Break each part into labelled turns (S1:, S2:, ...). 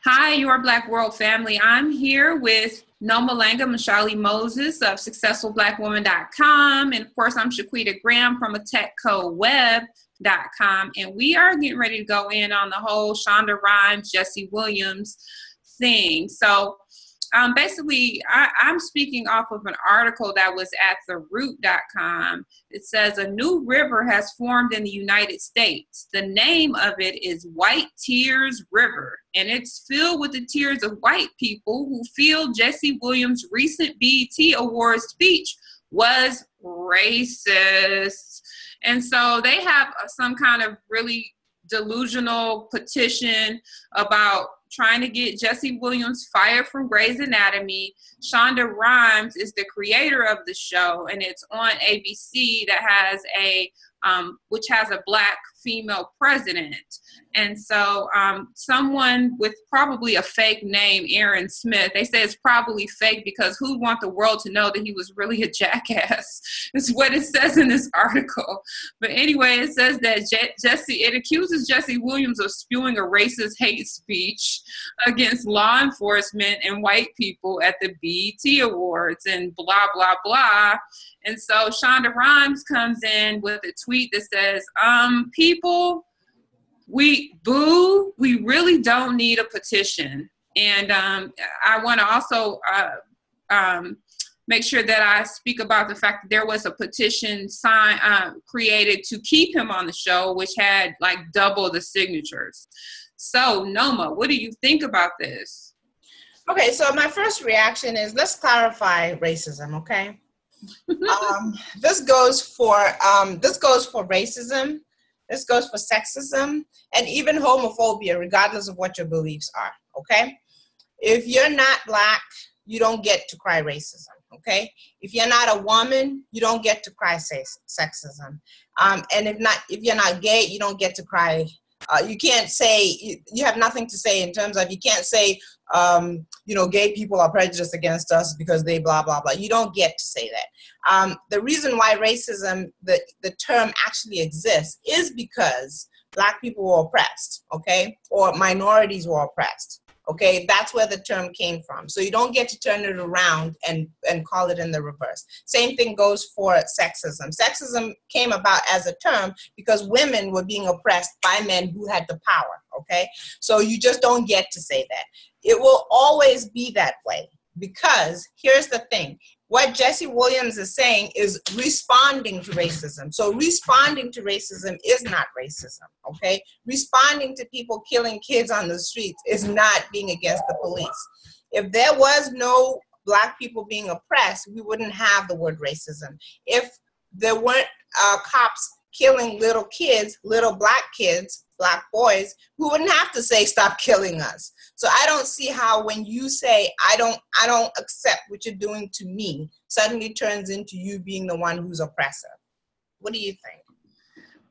S1: Hi, your Black World family. I'm here with Nomalanga Mhlauli-Moses of SuccessfulBlackWoman.com. And of course, I'm Shaquita Graham from TechCoWeb.com. And we are getting ready to go in on the whole Shonda Rhimes, Jesse Williams thing. So basically, I'm speaking off of an article that was at theroot.com. It says a new river has formed in the United States. The name of it is White Tears River, and it's filled with the tears of white people who feel Jesse Williams' recent BET Awards speech was racist. And so they have some kind of really delusional petition about trying to get Jesse Williams fired from Grey's Anatomy. Shonda Rhimes is the creator of the show, and it's on ABC that has which has a Black female president. And so someone with probably a fake name, Aaron Smith, they say it's probably fake because who'd want the world to know that he was really a jackass? Is what it says in this article. But anyway, it says that it accuses Jesse Williams of spewing a racist hate speech against law enforcement and white people at the BET Awards and blah, blah, blah. And so Shonda Rhimes comes in with a tweet that says, people, we really don't need a petition. And I want to also make sure that I speak about the fact that there was a petition created to keep him on the show, which had like double the signatures. So Noma, what do you think about this?
S2: Okay, so my first reaction is, let's clarify racism, okay? This goes for racism, this goes for sexism, and even homophobia, regardless of what your beliefs are, okay? If you're not Black, you don't get to cry racism, okay? If you're not a woman, you don't get to cry sexism. And if you're not gay, you don't get to cry. You can't say, you have nothing to say in terms of, you can't say, gay people are prejudiced against us because they blah, blah, blah. You don't get to say that. The reason why racism, the term actually exists is because Black people were oppressed, okay? Or minorities were oppressed, okay? That's where the term came from. So you don't get to turn it around and call it in the reverse. Same thing goes for sexism. Sexism came about as a term because women were being oppressed by men who had the power, okay? So you just don't get to say that. It will always be that way because here's the thing. What Jesse Williams is saying is responding to racism. So responding to racism is not racism, okay? Responding to people killing kids on the streets is not being against the police. If there was no Black people being oppressed, we wouldn't have the word racism. If there weren't cops killing little kids, little Black kids, Black boys, we wouldn't have to say, stop killing us. So I don't see how when you say, I don't accept what you're doing to me, suddenly turns into you being the one who's oppressive. What do you think?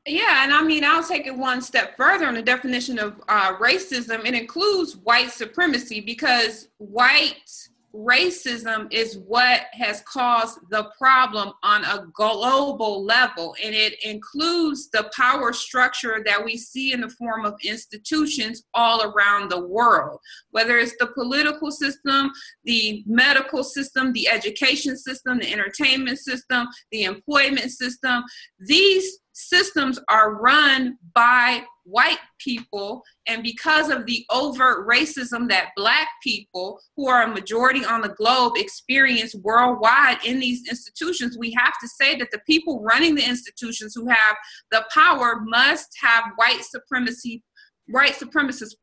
S1: Yeah, and I mean, I'll take it one step further on the definition of racism. It includes white supremacy because white racism is what has caused the problem on a global level, and it includes the power structure that we see in the form of institutions all around the world, whether it's the political system, the medical system, the education system, the entertainment system, the employment system. These systems are run by white people, and because of the overt racism that Black people, who are a majority on the globe, experience worldwide in these institutions, we have to say that the people running the institutions who have the power must have white supremacist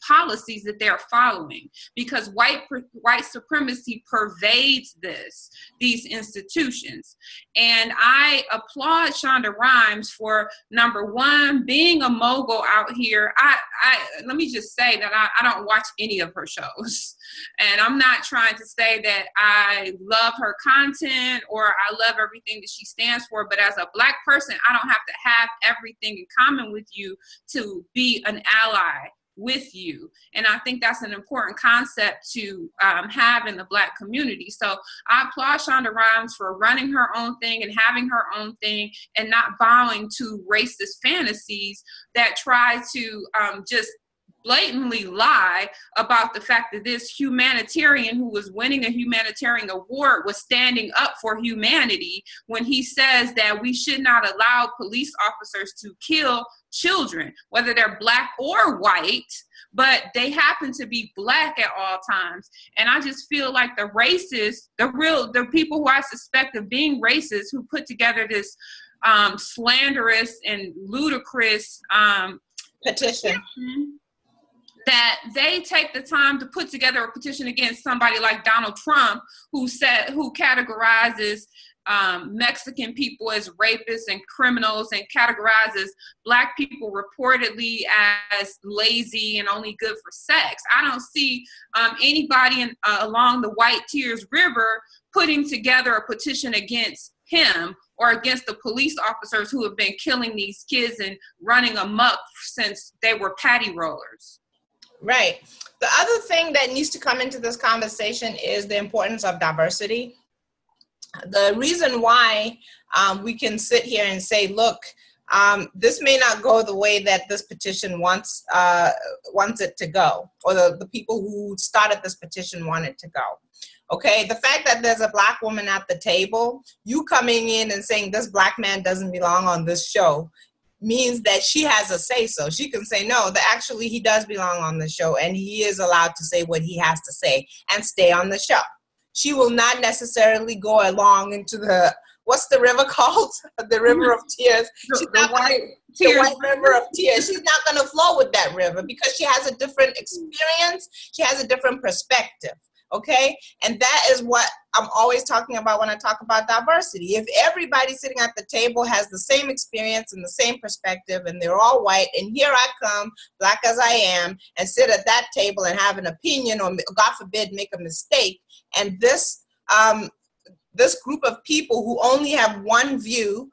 S1: policies that they're following, because white supremacy pervades these institutions. And I applaud Shonda Rhimes for, number one, being a mogul out here. Let me just say that I don't watch any of her shows, and I'm not trying to say that I love her content or I love everything that she stands for, but as a Black person, I don't have to have everything in common with you to be an ally with you. And I think that's an important concept to have in the Black community. So I applaud Shonda Rhimes for running her own thing and having her own thing and not bowing to racist fantasies that try to just blatantly lie about the fact that this humanitarian who was winning a humanitarian award was standing up for humanity when he says that we should not allow police officers to kill children, whether they're black or white, but they happen to be black at all times. And I just feel like the racists, the people who I suspect of being racist, who put together this slanderous and ludicrous
S2: petition,
S1: that they take the time to put together a petition against somebody like Donald Trump, who categorizes Mexican people as rapists and criminals, and categorizes black people reportedly as lazy and only good for sex. I don't see anybody along the White Tears River putting together a petition against him or against the police officers who have been killing these kids and running amok since they were patty rollers.
S2: Right. The other thing that needs to come into this conversation is the importance of diversity. The reason why we can sit here and say, look, this may not go the way that this petition wants it to go, or the people who started this petition want it to go. Okay, the fact that there's a black woman at the table, you coming in and saying this black man doesn't belong on this show, means that she has a say so. She can say, no, that actually he does belong on the show, and he is allowed to say what he has to say and stay on the show. She will not necessarily go along into the, what's the river called? The River of Tears. The White River of Tears. She's not going to flow with that river because she has a different experience. She has a different perspective. Okay? And that is what I'm always talking about when I talk about diversity. If everybody sitting at the table has the same experience and the same perspective, and they're all white, and here I come, black as I am, and sit at that table and have an opinion, or God forbid, make a mistake, and this group of people who only have one view,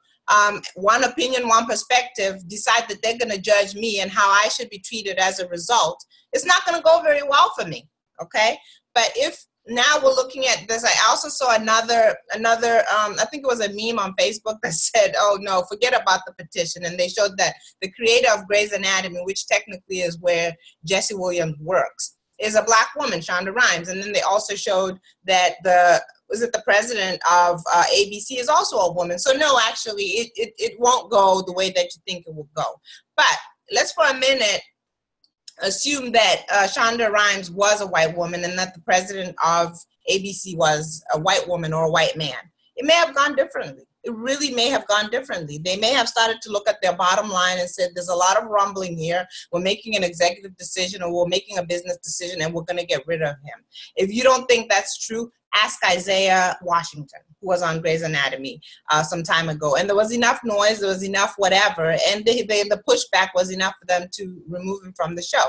S2: one opinion, one perspective, decide that they're going to judge me and how I should be treated as a result, it's not going to go very well for me. Okay? But if now we're looking at this, I also saw another, I think it was a meme on Facebook that said, oh no, forget about the petition. And they showed that the creator of Grey's Anatomy, which technically is where Jesse Williams works, is a black woman, Shonda Rhimes. And then they also showed that the president of ABC is also a woman. So no, actually, it won't go the way that you think it will go. But let's for a minute assume that Shonda Rhimes was a white woman and that the president of ABC was a white woman or a white man. It may have gone differently. It really may have gone differently. They may have started to look at their bottom line and said, there's a lot of rumbling here. We're making an executive decision, or we're making a business decision, and we're going to get rid of him. If you don't think that's true, ask Isaiah Washington, who was on Grey's Anatomy some time ago. And there was enough noise, there was enough whatever, and the pushback was enough for them to remove him from the show.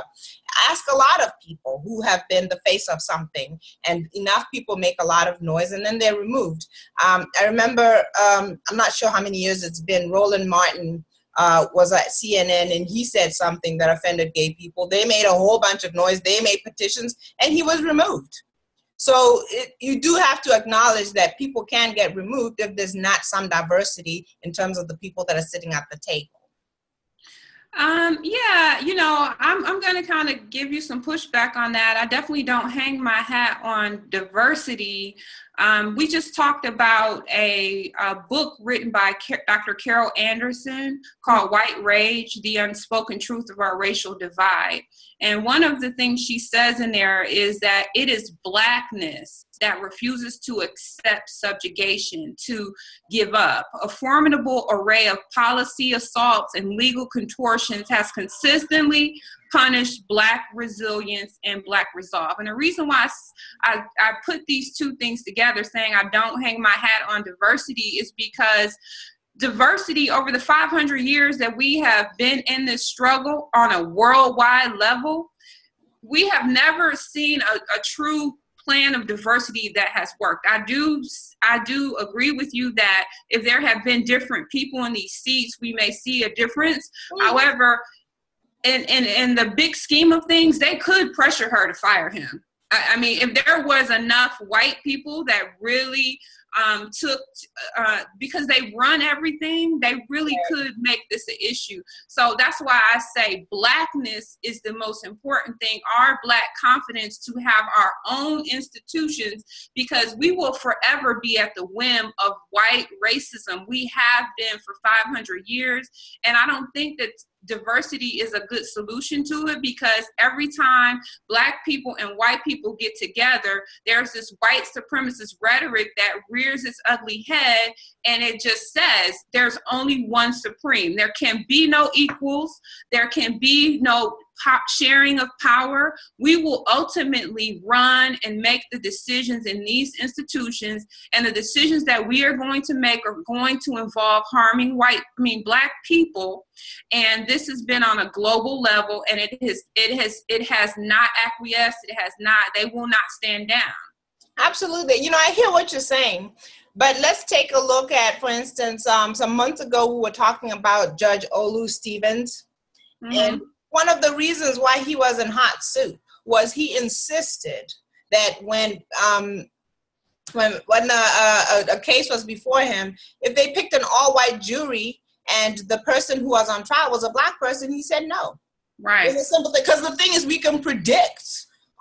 S2: Ask a lot of people who have been the face of something, and enough people make a lot of noise, and then they're removed. I remember, I'm not sure how many years it's been, Roland Martin was at CNN, and he said something that offended gay people. They made a whole bunch of noise, they made petitions, and he was removed. So you do have to acknowledge that people can get removed if there's not some diversity in terms of the people that are sitting at the table.
S1: Yeah, you know, I'm going to kind of give you some pushback on that. I definitely don't hang my hat on diversity. We just talked about a book written by Dr. Carol Anderson called White Rage, The Unspoken Truth of Our Racial Divide. And one of the things she says in there is that it is blackness that refuses to accept subjugation, to give up. A formidable array of policy assaults and legal contortions has consistently punished Black resilience and Black resolve. And the reason why I put these two things together, saying I don't hang my hat on diversity, is because diversity over the 500 years that we have been in this struggle on a worldwide level, we have never seen a true plan of diversity that has worked. I do agree with you that if there have been different people in these seats, we may see a difference. However, in the big scheme of things, they could pressure her to fire him. I mean, if there was enough white people that really took, because they run everything, they really could make this an issue. So that's why I say Blackness is the most important thing, our Black confidence to have our own institutions, because we will forever be at the whim of white racism. We have been for 500 years, and I don't think that diversity is a good solution to it, because every time Black people and white people get together, there's this white supremacist rhetoric that rears its ugly head, and it just says there's only one supreme. There can be no equals. There can be no sharing of power. We will ultimately run and make the decisions in these institutions, and the decisions that we are going to make are going to involve harming Black people. And this has been on a global level, and it has not acquiesced. They will not stand down.
S2: Absolutely. You know, I hear what you're saying, but let's take a look at, for instance, some months ago, we were talking about Judge Olu Stevens. Mm-hmm. And one of the reasons why he was in hot soup was he insisted that when a case was before him, if they picked an all-white jury and the person who was on trial was a Black person, he said no.
S1: Right.
S2: It's a simple thing, because the thing is, we can predict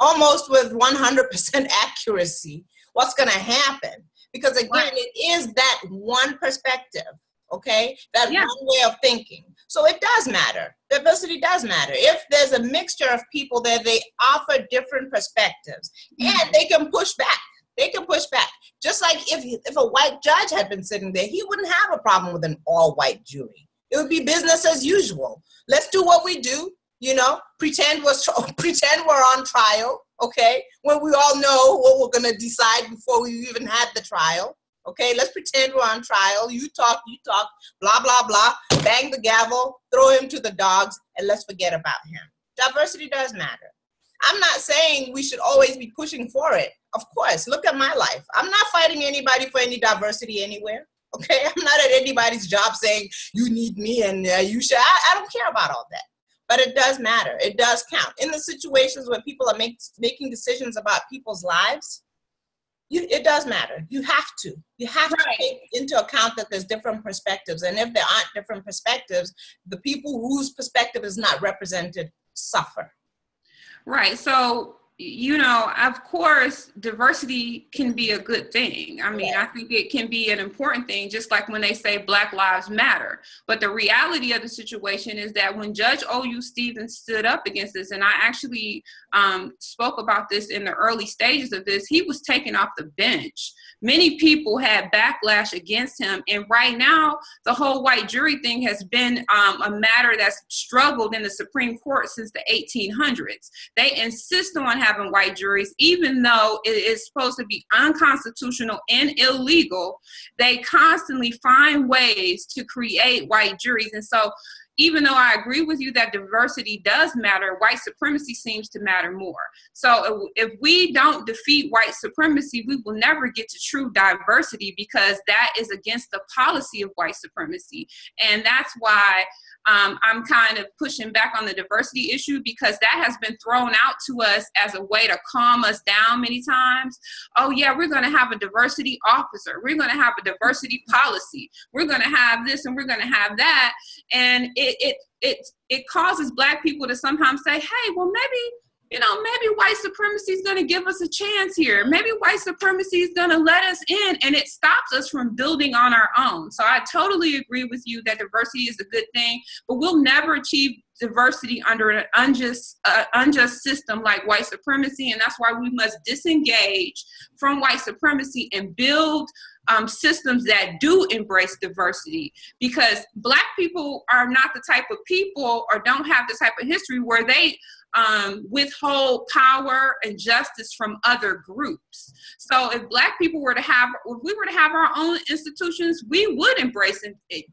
S2: almost with 100% accuracy what's going to happen, because again, it is that one perspective, okay, that one way of thinking. So it does matter. Diversity does matter. If there's a mixture of people there, they offer different perspectives, and they can push back. They can push back. Just like if a white judge had been sitting there, he wouldn't have a problem with an all-white jury. It would be business as usual. Let's do what we do, you know, pretend we're on trial, okay, when we all know what we're going to decide before we even had the trial. Okay, let's pretend we're on trial. You talk, blah, blah, blah, bang the gavel, throw him to the dogs, and let's forget about him. Diversity does matter. I'm not saying we should always be pushing for it. Of course, look at my life. I'm not fighting anybody for any diversity anywhere. Okay, I'm not at anybody's job saying you need me and you should. I don't care about all that. But it does matter. It does count. In the situations where people are making decisions about people's lives, it does matter. You have to. You have to take into account that there's different perspectives. And if there aren't different perspectives, the people whose perspective is not represented suffer. Right.
S1: So, you know, of course, diversity can be a good thing. I mean, I think it can be an important thing, just like when they say Black Lives Matter. But the reality of the situation is that when Judge Olu Stevens stood up against this, and I actually spoke about this in the early stages of this, he was taken off the bench. Many people had backlash against him. And right now, the whole white jury thing has been a matter that's struggled in the Supreme Court since the 1800s. They insist on having white juries, even though it is supposed to be unconstitutional and illegal. They constantly find ways to create white juries. And so even though I agree with you that diversity does matter, white supremacy seems to matter more. So if we don't defeat white supremacy, we will never get to true diversity, because that is against the policy of white supremacy. And that's why I'm kind of pushing back on the diversity issue, because that has been thrown out to us as a way to calm us down many times. Oh yeah, we're going to have a diversity officer. We're going to have a diversity policy. We're going to have this and we're going to have that. And it causes Black people to sometimes say, hey, well, maybe white supremacy is going to give us a chance here. Maybe white supremacy is going to let us in, and it stops us from building on our own. So I totally agree with you that diversity is a good thing, but we'll never achieve diversity under an unjust system like white supremacy. And that's why we must disengage from white supremacy and build systems that do embrace diversity, because Black people are not the type of people, or don't have the type of history where they withhold power and justice from other groups. So if Black people were to have our own institutions, we would embrace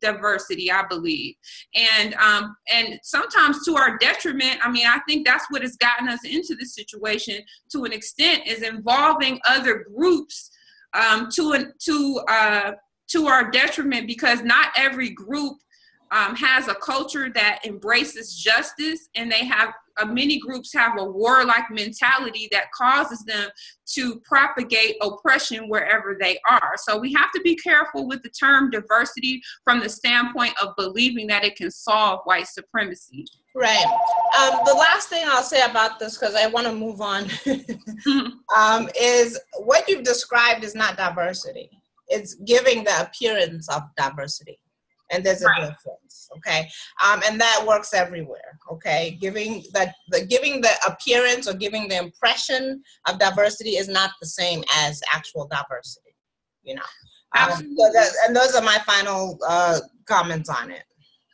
S1: diversity, I believe. And sometimes to our detriment. I mean, I think that's what has gotten us into this situation to an extent, is involving other groups to our detriment, because not every group has a culture that embraces justice, and they have many groups have a warlike mentality that causes them to propagate oppression wherever they are. So we have to be careful with the term diversity from the standpoint of believing that it can solve white supremacy.
S2: Right. The last thing I'll say about this, because I want to move on, is what you've described is not diversity. It's giving the appearance of diversity. And there's a difference, okay? And that works everywhere, okay? Giving the appearance or giving the impression of diversity is not the same as actual diversity, you know? And those are my final comments on it.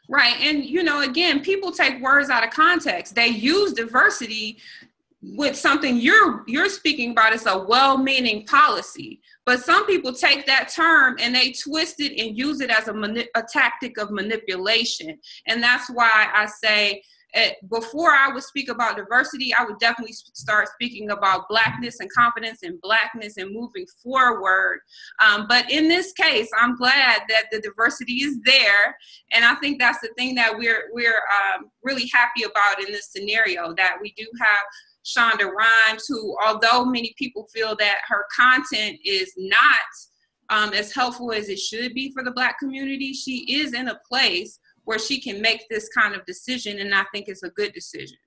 S1: Right. And, you know, again, people take words out of context. They use diversity with something you're speaking about as a well-meaning policy. But some people take that term and they twist it and use it as a tactic of manipulation. And that's why I say, before I would speak about diversity, I would definitely start speaking about Blackness and confidence in Blackness and moving forward. But in this case, I'm glad that the diversity is there. And I think that's the thing that we're really happy about in this scenario, that we do have Shonda Rhimes, who, although many people feel that her content is not as helpful as it should be for the Black community, she is in a place where she can make this kind of decision, and I think it's a good decision.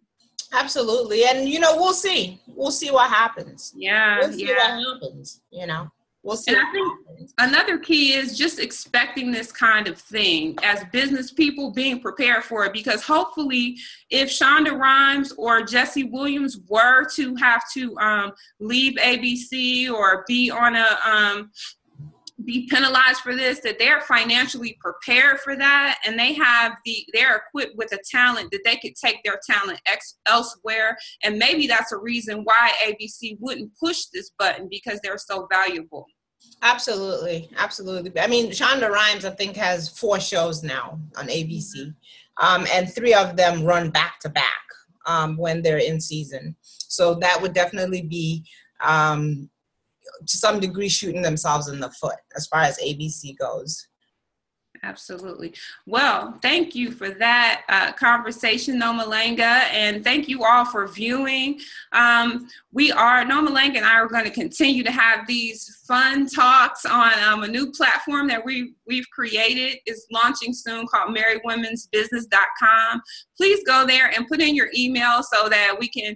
S2: Absolutely. And, you know, we'll see. We'll see what happens.
S1: Yeah.
S2: We'll see what happens, you know. We'll see.
S1: And I think another key is just expecting this kind of thing as business people, being prepared for it, because hopefully if Shonda Rhimes or Jesse Williams were to have to leave ABC or be on be penalized for this, that they're financially prepared for that, and they're equipped with a talent that they could take their talent elsewhere. And maybe that's a reason why ABC wouldn't push this button, because they're so valuable.
S2: Absolutely. Absolutely. I mean, Shonda Rhimes, I think, has 4 shows now on ABC, and 3 of them run back to back when they're in season. So that would definitely be to some degree shooting themselves in the foot as far as ABC goes.
S1: Absolutely. Well, thank you for that conversation, Nomalanga, and thank you all for viewing. Nomalanga and I are going to continue to have these fun talks on a new platform that we've created. It's launching soon, called marriedwomensbusiness.com. Please go there and put in your email so that we can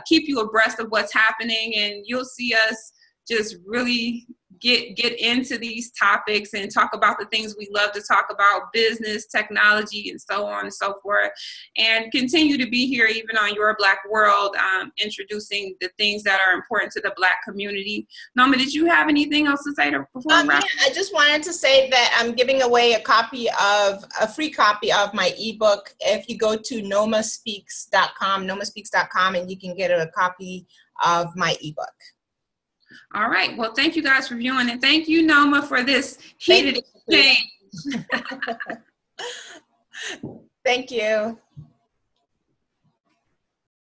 S1: keep you abreast of what's happening, and you'll see us just really get into these topics and talk about the things we love to talk about, business, technology, and so on and so forth, and continue to be here even on Your Black World, introducing the things that are important to the Black community. Noma, did you have anything else to say before we wrap?
S2: Yeah, I just wanted to say that I'm giving away a free copy of my ebook. If you go to nomaspeaks.com, and you can get a copy of my ebook.
S1: All right. Well, thank you guys for viewing, and thank you, Noma, for this heated exchange.
S2: Thank you.